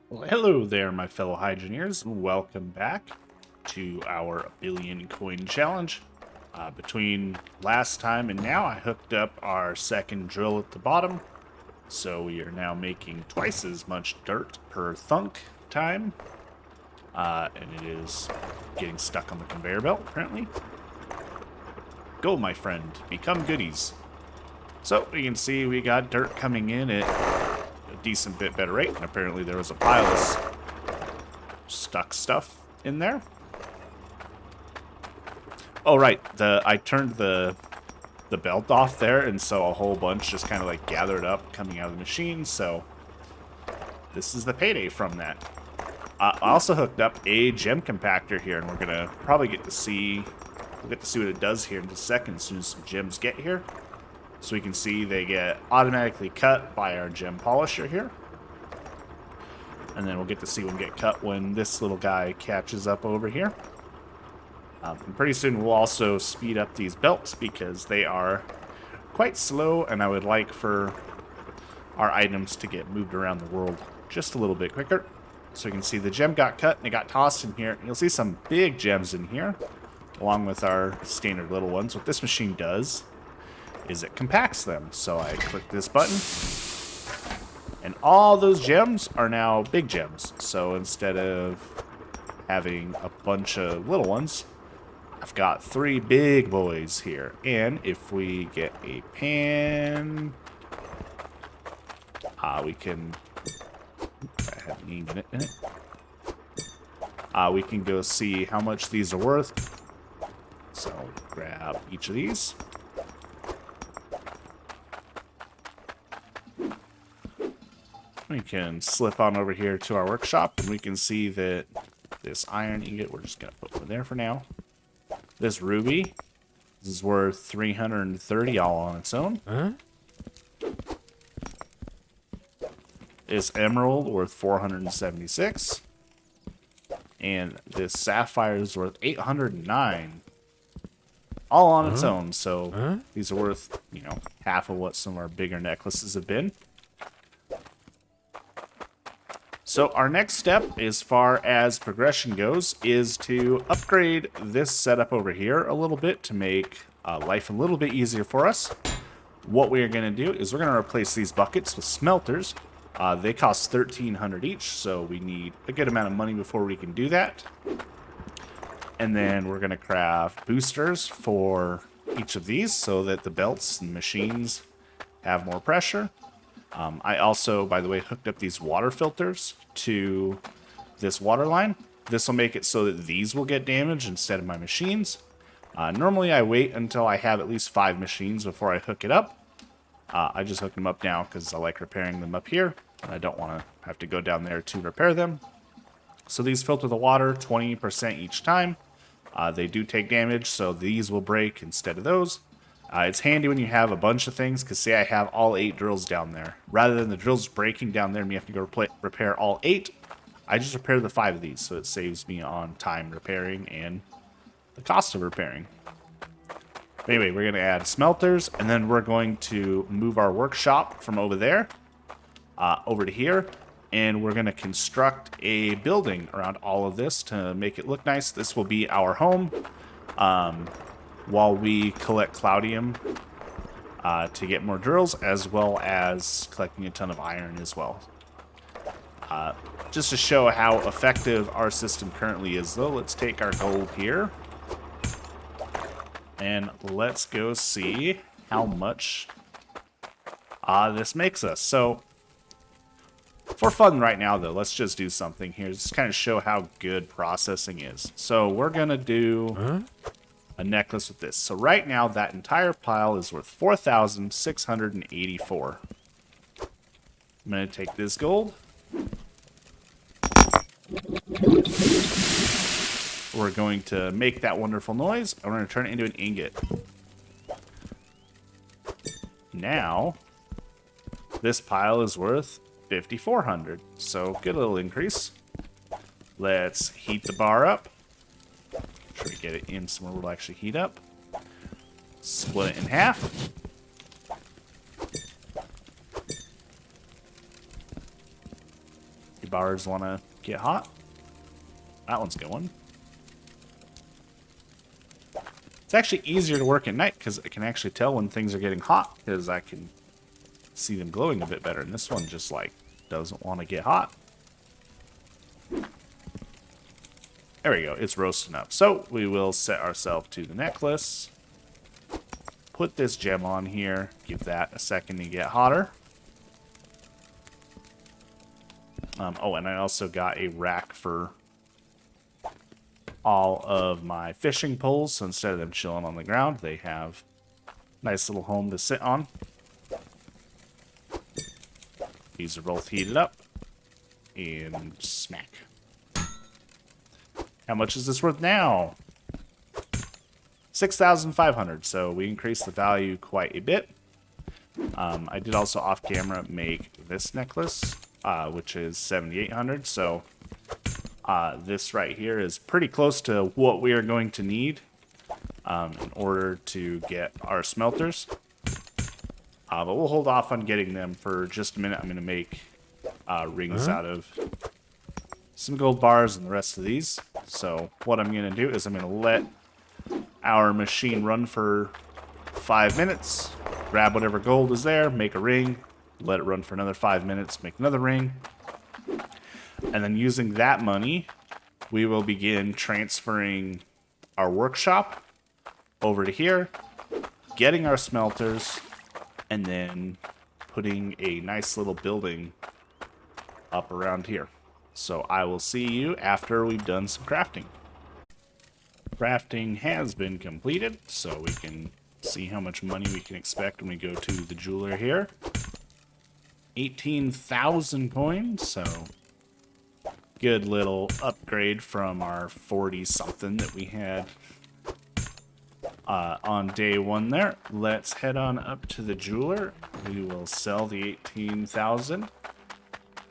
Well, hello there, my fellow Hydroneers, and welcome back to our billion coin challenge. Between last time and now, I hooked up our second drill at the bottom, so we are now making twice as much dirt per thunk time, and it is getting stuck on the conveyor belt, apparently. Go, my friend, become goodies. So, you can see we got dirt coming in at a decent bit better rate, and apparently there was a pile of stuck stuff in there. Oh right, I turned the belt off there, and so a whole bunch just kind of like gathered up coming out of the machine. So this is the payday from that. I also hooked up a gem compactor here, and we're gonna probably get to see what it does here in just a second as soon as some gems get here. So we can see they get automatically cut by our gem polisher here. And then we'll get to see them get cut when this little guy catches up over here. And pretty soon we'll also speed up these belts because they are quite slow, and I would like for our items to get moved around the world just a little bit quicker. So you can see the gem got cut and it got tossed in here. You'll see some big gems in here, along with our standard little ones. What this machine does is it compacts them. So I click this button, and all those gems are now big gems. So instead of having a bunch of little ones, I've got 3 big boys here. And if we get a pan, we can... I have an ink in it. We can go see how much these are worth. So grab each of these. We can slip on over here to our workshop, and we can see that this iron ingot, we're just going to put over there for now. This ruby is worth 330 all on its own. Huh? This emerald worth 476. And this sapphire is worth 809. All on its own. So these are worth, half of what some of our bigger necklaces have been. So our next step, as far as progression goes, is to upgrade this setup over here a little bit to make life a little bit easier for us. What we are going to do is we're going to replace these buckets with smelters. They cost 1,300 each, so we need a good amount of money before we can do that. And then we're going to craft boosters for each of these so that the belts and machines have more pressure. I also, by the way, hooked up these water filters to this water line. This will make it so that these will get damaged instead of my machines. Normally I wait until I have at least 5 machines before I hook it up. I just hooked them up now because I like repairing them up here, and I don't want to have to go down there to repair them. So these filter the water 20% each time. They do take damage, so these will break instead of those. It's handy when you have a bunch of things, because say I have all 8 drills down there. Rather than the drills breaking down there and me have to go repair all 8, I just repair the 5 of these, so it saves me on time repairing and the cost of repairing. But anyway, we're going to add smelters, and then we're going to move our workshop from over there over to here, and we're going to construct a building around all of this to make it look nice. This will be our home. While we collect Cloudium to get more drills, as well as collecting a ton of iron as well. Just to show how effective our system currently is, though, let's take our gold here. And let's go see how much this makes us. So, for fun right now, though, let's just do something here. Just kind of show how good processing is. So, we're going to do... a necklace with this. So right now, that entire pile is worth 4,684. I'm going to take this gold. We're going to make that wonderful noise, and we're going to turn it into an ingot. Now, this pile is worth 5,400. So good little increase. Let's heat the bar up. Try to get it in somewhere we'll actually heat up. Split it in half. bars want to get hot. That one's going. It's actually easier to work at night because I can actually tell when things are getting hot because I can see them glowing a bit better. And this one just like doesn't want to get hot. There we go. It's roasting up. So we will set ourselves to the necklace. Put this gem on here. Give that a second to get hotter. Oh, and I also got a rack for all of my fishing poles. So instead of them chilling on the ground, they have a nice little home to sit on. These are both heated up. And smack. How much is this worth now? 6,500. So we increased the value quite a bit. I did also off camera make this necklace, which is 7,800. So this right here is pretty close to what we are going to need in order to get our smelters. But we'll hold off on getting them for just a minute. I'm going to make rings out of some gold bars and the rest of these. So what I'm going to do is I'm going to let our machine run for 5 minutes, grab whatever gold is there, make a ring, let it run for another 5 minutes, make another ring. And then using that money, we will begin transferring our workshop over to here, getting our smelters, and then putting a nice little building up around here. So I will see you after we've done some crafting. Crafting has been completed, so we can see how much money we can expect when we go to the jeweler here. 18,000 coins, so good little upgrade from our 40-something that we had on day one there. Let's head on up to the jeweler. We will sell the 18,000.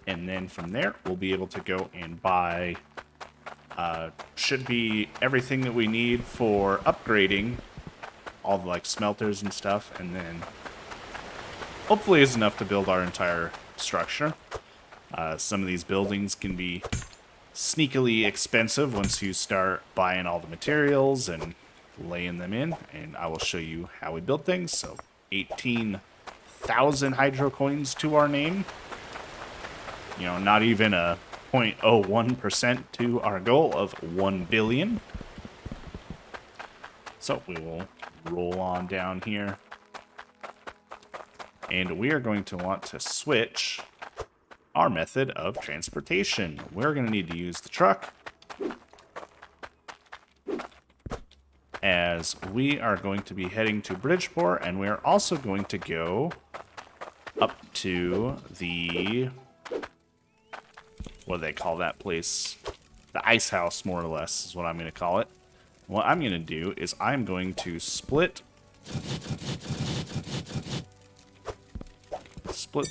And then from there, we'll be able to go and buy, should be everything that we need for upgrading all the like smelters and stuff. And then hopefully is enough to build our entire structure. Some of these buildings can be sneakily expensive once you start buying all the materials and laying them in. And I will show you how we build things. So 18,000 hydro coins to our name. You know, not even a 0.01% to our goal of 1 billion. So we will roll on down here. And we are going to want to switch our method of transportation. We're going to need to use the truck, as we are going to be heading to Bridgeport, and we are also going to go up to the... what do they call that place? The ice house, more or less, is what I'm going to call it. What I'm going to do is I'm going to split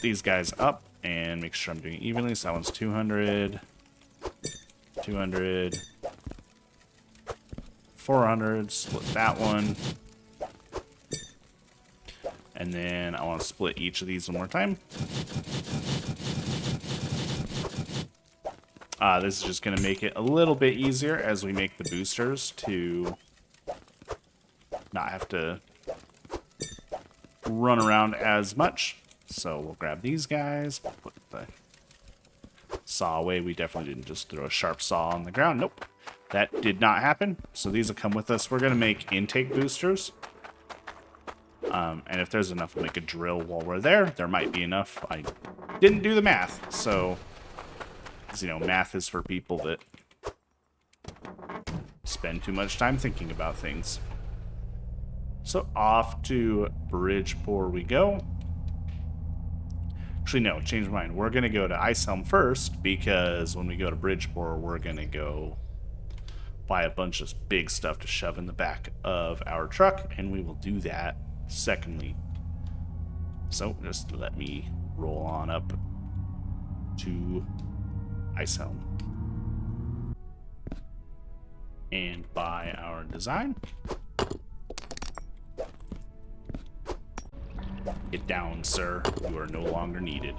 these guys up and make sure I'm doing it evenly. So that one's 200, 200, 400, split that one. And then I want to split each of these one more time. This is just going to make it a little bit easier as we make the boosters to not have to run around as much. So we'll grab these guys, put the saw away. We definitely didn't just throw a sharp saw on the ground. Nope, that did not happen. So these will come with us. We're going to make intake boosters. And if there's enough, we'll make a drill while we're there. There might be enough. I didn't do the math, so... you know, math is for people that spend too much time thinking about things. So off to Bridgeport we go. Actually, no, change my mind. We're going to go to Icehelm first, because when we go to Bridgeport, we're going to go buy a bunch of big stuff to shove in the back of our truck, and we will do that secondly. So just let me roll on up to Icehelm and buy our design. Get down, sir. You are no longer needed.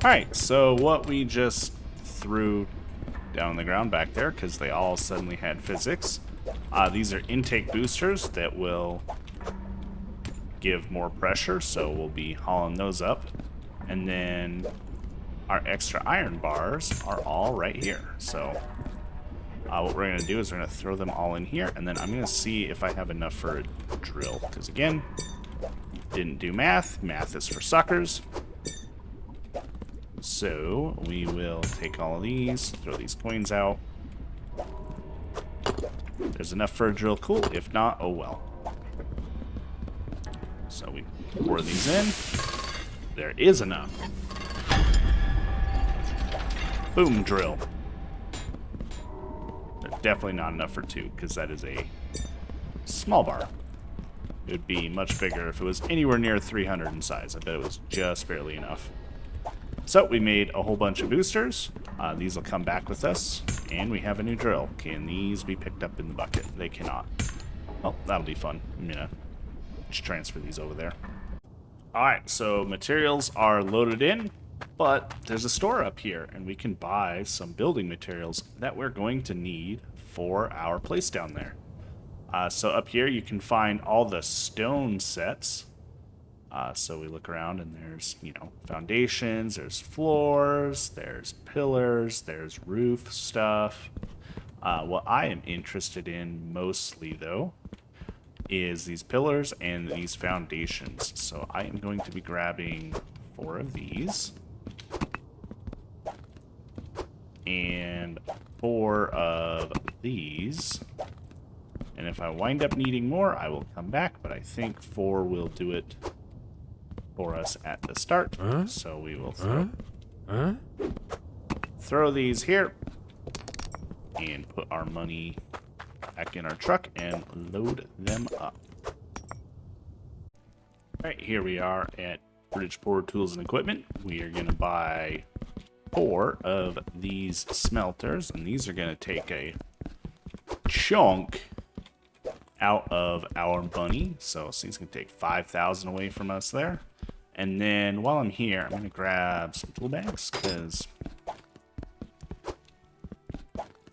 Alright, so what we just threw down on the ground back there, because they all suddenly had physics. These are intake boosters that will give more pressure, so we'll be hauling those up. And then our extra iron bars are all right here. So what we're going to do is we're going to throw them all in here, and then I'm going to see if I have enough for a drill. Because again, didn't do math. Math is for suckers. So we will take all of these, throw these coins out. There's enough for a drill, cool. If not, oh well. So we pour these in. There is enough. Boom, drill. There's definitely not enough for 2, because that is a small bar. It would be much bigger if it was anywhere near 300 in size. I bet it was just barely enough. So we made a whole bunch of boosters. These will come back with us, and we have a new drill. Can these be picked up in the bucket? They cannot. Well, that'll be fun. I'm gonna just transfer these over there. Alright, so materials are loaded in, but there's a store up here, and we can buy some building materials that we're going to need for our place down there. So up here you can find all the stone sets. So we look around and there's, you know, foundations, there's floors, there's pillars, there's roof stuff. What I am interested in mostly, though, is these pillars and these foundations. So I am going to be grabbing 4 of these and 4 of these. And if I wind up needing more, I will come back, but I think 4 will do it for us at the start. So we will throw these here and put our money back in our truck and load them up. Alright, here we are at Bridgeport Tools and Equipment. We are going to buy 4 of these smelters, and these are going to take a chunk out of our money. So he's going to take 5,000 away from us there. And then while I'm here, I'm going to grab some tool bags, because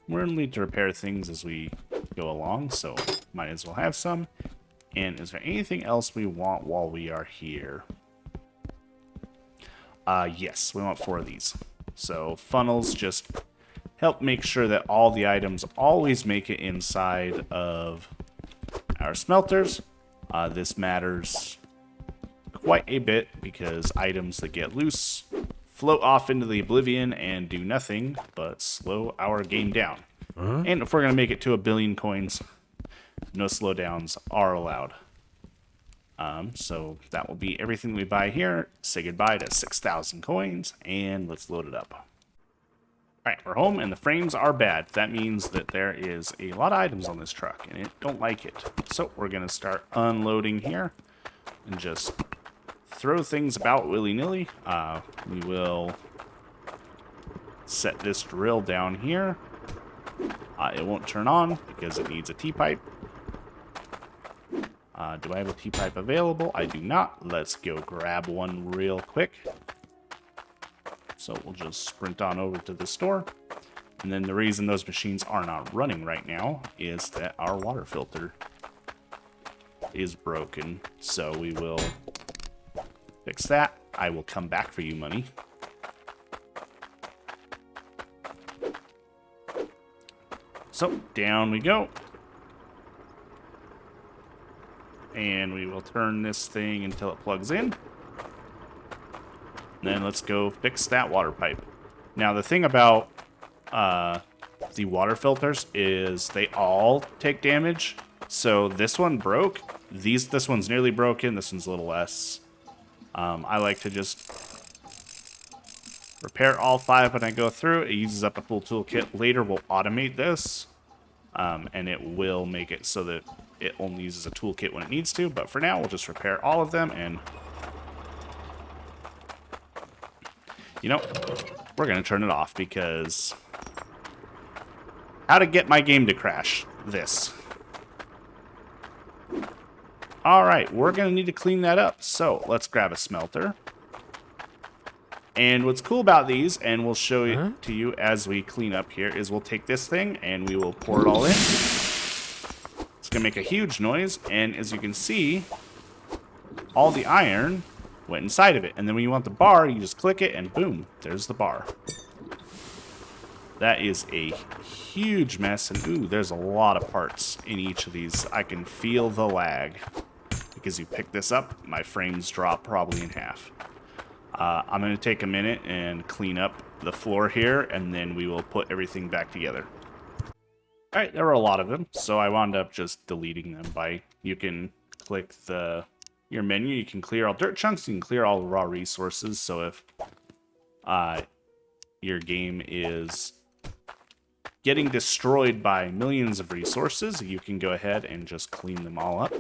we're going to need to repair things as we go along, so might as well have some. And is there anything else we want while we are here? Yes, we want 4 of these. So funnels just help make sure that all the items always make it inside of our smelters. This matters quite a bit because items that get loose float off into the oblivion and do nothing but slow our game down. And if we're going to make it to 1 billion coins, no slowdowns are allowed. So that will be everything we buy here. Say goodbye to 6,000 coins, and let's load it up. Alright, we're home, and the frames are bad. That means that there is a lot of items on this truck, and it don't like it. So we're going to start unloading here, and just throw things about willy-nilly. We will set this drill down here. It won't turn on because it needs a T-pipe. Do I have a T-pipe available? I do not. Let's go grab one real quick. So we'll just sprint on over to the store. And then the reason those machines are not running right now is that our water filter is broken. So we will fix that. I will come back for you, money. So down we go. And we will turn this thing until it plugs in. Then let's go fix that water pipe. Now the thing about the water filters is they all take damage. So this one broke. This one's nearly broken. This one's a little less. I like to just repair all 5 when I go through. It uses up a full toolkit. Later we'll automate this. And it will make it so that it only uses a toolkit when it needs to. But for now, we'll just repair all of them. And, you know, we're going to turn it off because how to get my game to crash? This. All right, we're going to need to clean that up. So let's grab a smelter. And what's cool about these, and we'll show it to you as we clean up here, is we'll take this thing and we will pour it all in. It's going to make a huge noise, and as you can see, all the iron went inside of it. And then when you want the bar, you just click it, and boom, there's the bar. That is a huge mess, and ooh, there's a lot of parts in each of these. I can feel the lag. Because you pick this up, my frames drop probably in half. I'm going to take a minute and clean up the floor here, and then we will put everything back together. Alright, there were a lot of them, so I wound up just deleting them by, you can click your menu, you can clear all dirt chunks, you can clear all the raw resources, so if your game is getting destroyed by millions of resources, you can go ahead and just clean them all up.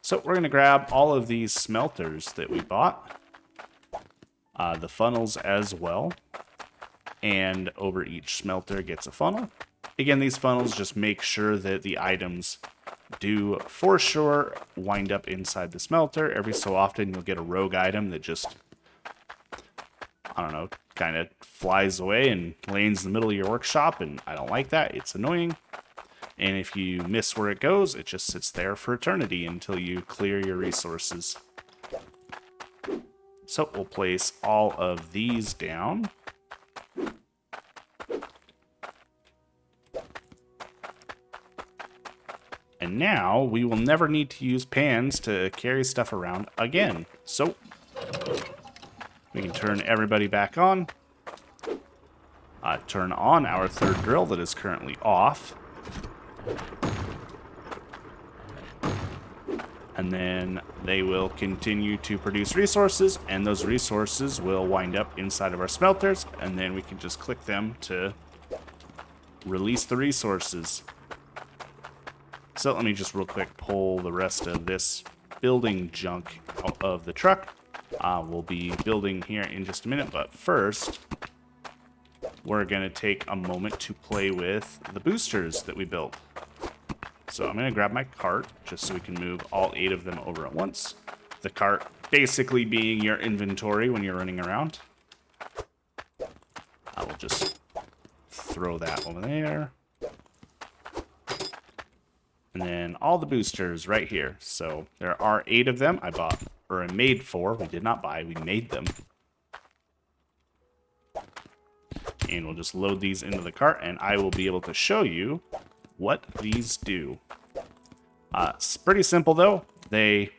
So we're going to grab all of these smelters that we bought, the funnels as well, and over each smelter gets a funnel. Again, these funnels just make sure that the items do for sure wind up inside the smelter. Every so often you'll get a rogue item that just, I don't know, kind of flies away and lands in the middle of your workshop, and I don't like that. It's annoying. And if you miss where it goes, it just sits there for eternity until you clear your resources. So we'll place all of these down. And now we will never need to use pans to carry stuff around again. So we can turn everybody back on. Turn on our third drill that is currently off. And then they will continue to produce resources, and those resources will wind up inside of our smelters, and then we can just click them to release the resources. So let me just real quick pull the rest of this building junk out of the truck. We'll be building here in just a minute, but first we're going to take a moment to play with the boosters that we built. So I'm going to grab my cart just so we can move all 8 of them over at once. The cart basically being your inventory when you're running around. I will just throw that over there. And then all the boosters right here. So there are 8 of them. I bought, or I made 4. We did not buy, we made them. And we'll just load these into the cart, and I will be able to show you what these do. It's pretty simple though. They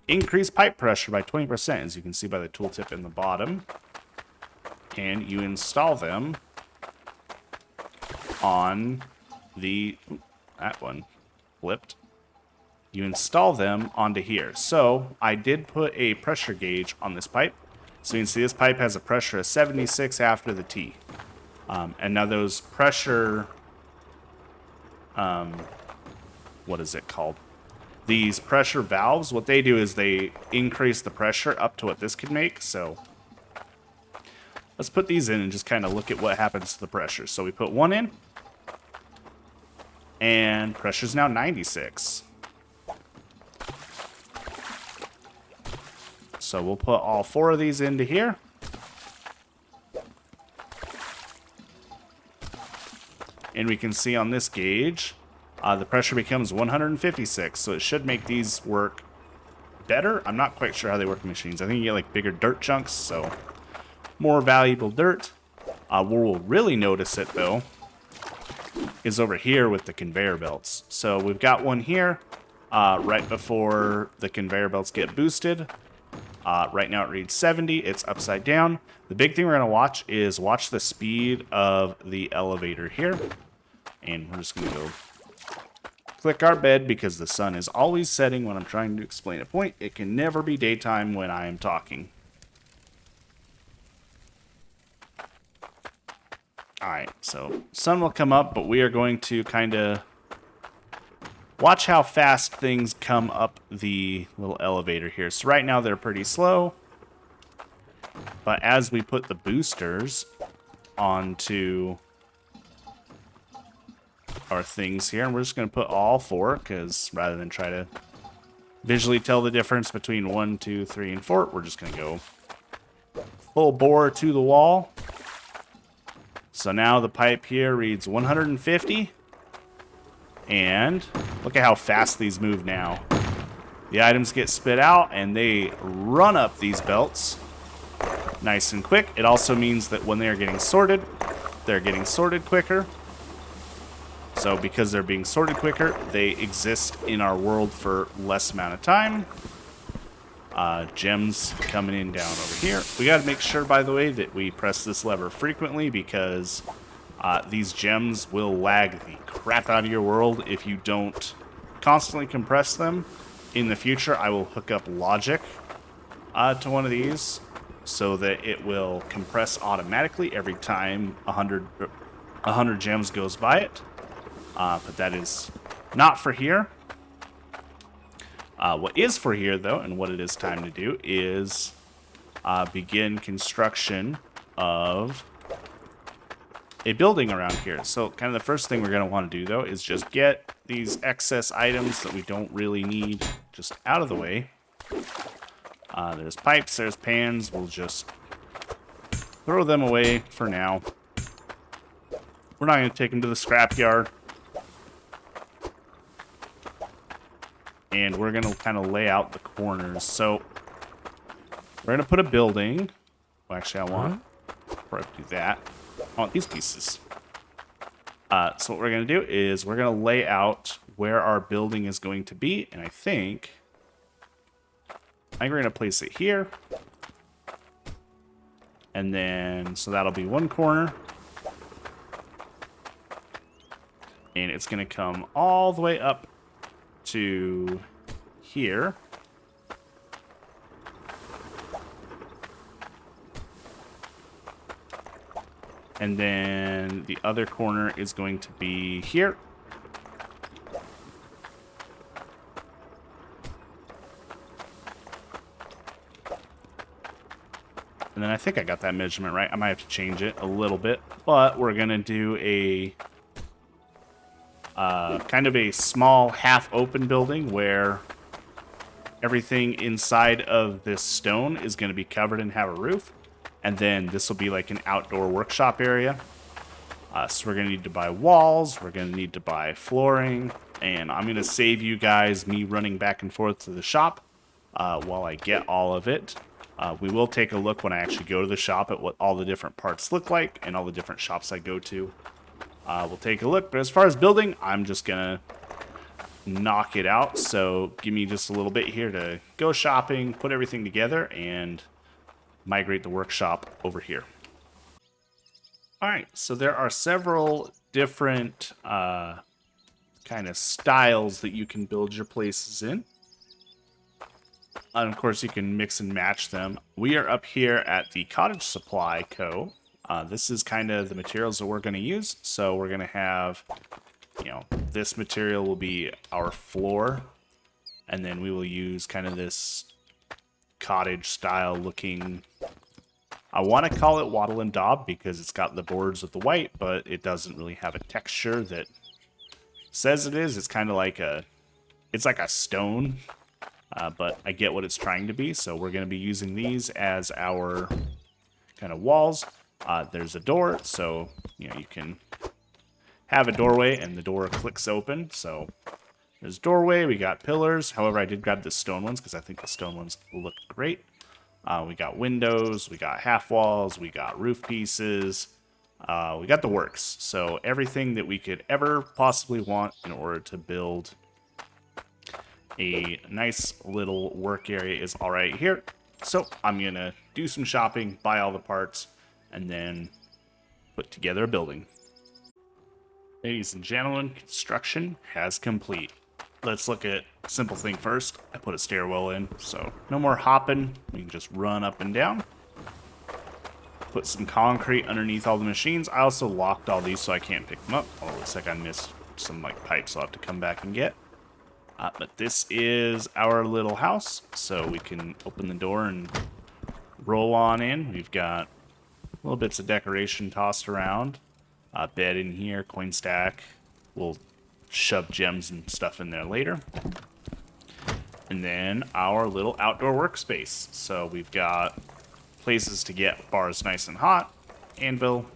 increase pipe pressure by 20%, as you can see by the tooltip in the bottom. And you install them on the... that one flipped. You install them onto here. So I did put a pressure gauge on this pipe. So you can see this pipe has a pressure of 76 after the T. And now those pressure... what is it called? These pressure valves, what they do is they increase the pressure up to what this can make. So let's put these in and just kind of look at what happens to the pressure. So we put 1 in, and pressure's now 96. So we'll put all 4 of these into here. And we can see on this gauge, the pressure becomes 156, so it should make these work better. I'm not quite sure how they work in machines. I think you get like bigger dirt chunks, so more valuable dirt. Where we'll really notice it though is over here with the conveyor belts. So we've got one here right before the conveyor belts get boosted. Right now it reads 70. It's upside down. The big thing we're going to watch is watch the speed of the elevator here. And we're just going to go click our bed because the sun is always setting when I'm trying to explain a point. It can never be daytime when I am talking. Alright, so sun will come up, but we are going to kind of watch how fast things come up the little elevator here. So right now they're pretty slow. But as we put the boosters onto our things here, and we're just going to put all 4, because rather than try to visually tell the difference between 1, 2, 3, and 4, we're just going to go full bore to the wall. So now the pipe here reads 150. And look at how fast these move now. The items get spit out and they run up these belts nice and quick. It also means that when they're getting sorted quicker. So because they're being sorted quicker, they exist in our world for less amount of time. Gems coming in down over here. We got to make sure, by the way, that we press this lever frequently because these gems will lag the crap out of your world if you don't constantly compress them. In the future, I will hook up logic to one of these so that it will compress automatically every time 100 gems goes by it. But that is not for here. What is for here, though, and what it is time to do is begin construction of a building around here. So kind of the first thing we're going to want to do, though, is just get these excess items that we don't really need just out of the way. There's pipes, there's pans. We'll just throw them away for now. We're not going to take them to the scrapyard. And we're going to kind of lay out the corners. So we're going to put a building. Well, actually, I want, before I do that, I want these pieces. So what we're going to do is we're going to lay out where our building is going to be. And I think we're going to place it here. And then, so that'll be one corner. And it's going to come all the way up to here. And then the other corner is going to be here. And then I think I got that measurement right. I might have to change it a little bit, but we're going to do a kind of a small half-open building where everything inside of this stone is going to be covered and have a roof. And then this will be like an outdoor workshop area. So we're going to need to buy walls. We're going to need to buy flooring. And I'm going to save you guys me running back and forth to the shop while I get all of it. We will take a look when I actually go to the shop at what all the different parts look like and all the different shops I go to. We'll take a look. But as far as building, I'm just going to knock it out. So give me just a little bit here to go shopping, put everything together, and migrate the workshop over here. All right, so there are several different kind of styles that you can build your places in. And of course, you can mix and match them. We are up here at the Cottage Supply Co. This is kind of the materials that we're going to use. So we're going to have, this material will be our floor. And then we will use kind of this cottage style looking, I want to call it wattle and daub because it's got the boards with the white, but it doesn't really have a texture that says it is. It's kind of like it's like a stone, but I get what it's trying to be. So we're going to be using these as our kind of walls. There's a door, so you can have a doorway and the door clicks open. So there's doorway, we got pillars. However, I did grab the stone ones because I think the stone ones look great. We got windows, we got half walls, we got roof pieces, we got the works. So everything that we could ever possibly want in order to build a nice little work area is all right here. So I'm going to do some shopping, buy all the parts, and then put together a building. Ladies and gentlemen, construction has complete. Let's look at a simple thing first. I put a stairwell in, so no more hopping. We can just run up and down. Put some concrete underneath all the machines. I also locked all these so I can't pick them up. Oh, it looks like I missed some pipes I'll have to come back and get. But this is our little house, so we can open the door and roll on in. We've got little bits of decoration tossed around. Bed in here, coin stack. We'll shove gems and stuff in there later. And then our little outdoor workspace. So we've got places to get bars nice and hot. Anvil.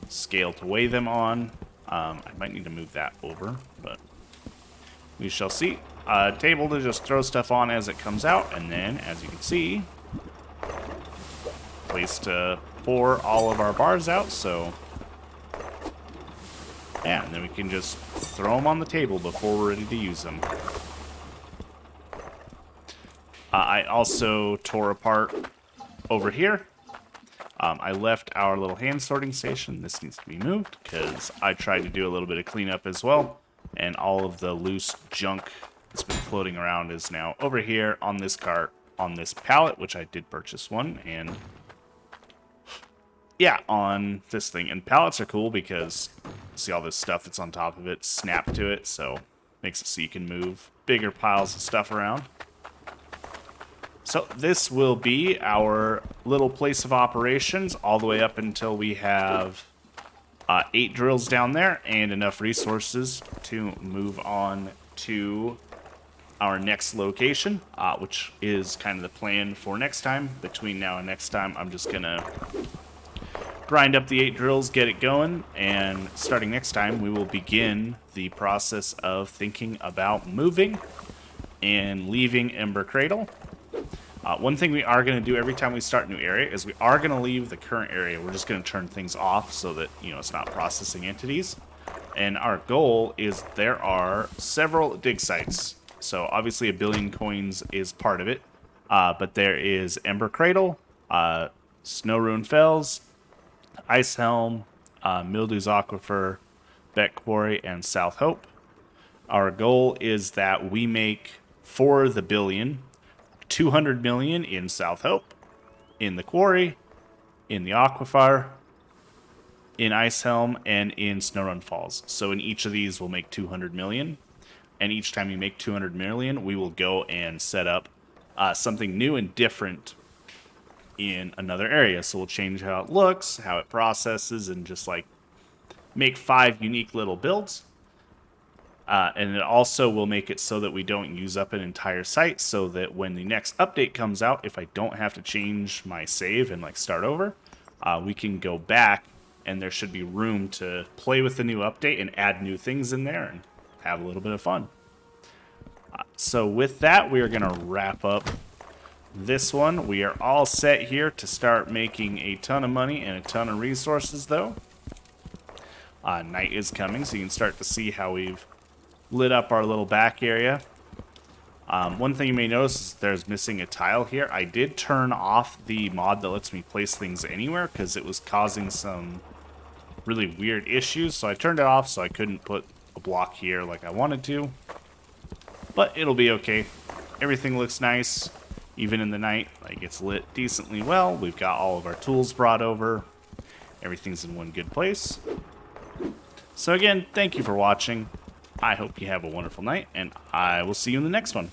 Scale to weigh them on. I might need to move that over, but we shall see. Table to just throw stuff on as it comes out, and then, as you can see, place to pour all of our bars out, so yeah, and then we can just throw them on the table before we're ready to use them. I also tore apart over here. I left our little hand sorting station. This needs to be moved because I tried to do a little bit of cleanup as well, and all of the loose junk that's been floating around is now over here on this cart, on this pallet, which I did purchase one, and yeah, on this thing. And pallets are cool because see all this stuff that's on top of it, snap to it, so makes it so you can move bigger piles of stuff around. So this will be our little place of operations all the way up until we have 8 drills down there and enough resources to move on to our next location, which is kind of the plan for next time. Between now and next time, I'm just going to grind up the 8 drills, get it going, and starting next time, we will begin the process of thinking about moving and leaving Ember Cradle. One thing we are going to do every time we start a new area is we are going to leave the current area. We're just going to turn things off so that, you know, it's not processing entities. And our goal is there are several dig sites. So obviously 1 billion coins is part of it. But there is Ember Cradle, Snow Ruin Fells, Ice Helm, Mildew's Aquifer, Beck Quarry, and South Hope. Our goal is that we make, for the billion, 200 million in South Hope, in the Quarry, in the Aquifer, in Ice Helm, and in Snowrun Falls. So in each of these, we'll make 200 million. And each time we make 200 million, we will go and set up something new and different in another area. So we'll change how it looks, how it processes, and just like make 5 unique little builds. And it also will make it so that we don't use up an entire site, so that when the next update comes out, if I don't have to change my save and like start over, we can go back and there should be room to play with the new update and add new things in there and have a little bit of fun. So with that, we are going to wrap up this one. We are all set here to start making a ton of money and a ton of resources, though. Night is coming, so you can start to see how we've lit up our little back area. One thing you may notice is there's missing a tile here. I did turn off the mod that lets me place things anywhere because it was causing some really weird issues. So I turned it off so I couldn't put a block here like I wanted to. But it'll be okay. Everything looks nice, even in the night. Like, it's lit decently well. We've got all of our tools brought over. Everything's in one good place. So again, thank you for watching. I hope you have a wonderful night, and I will see you in the next one.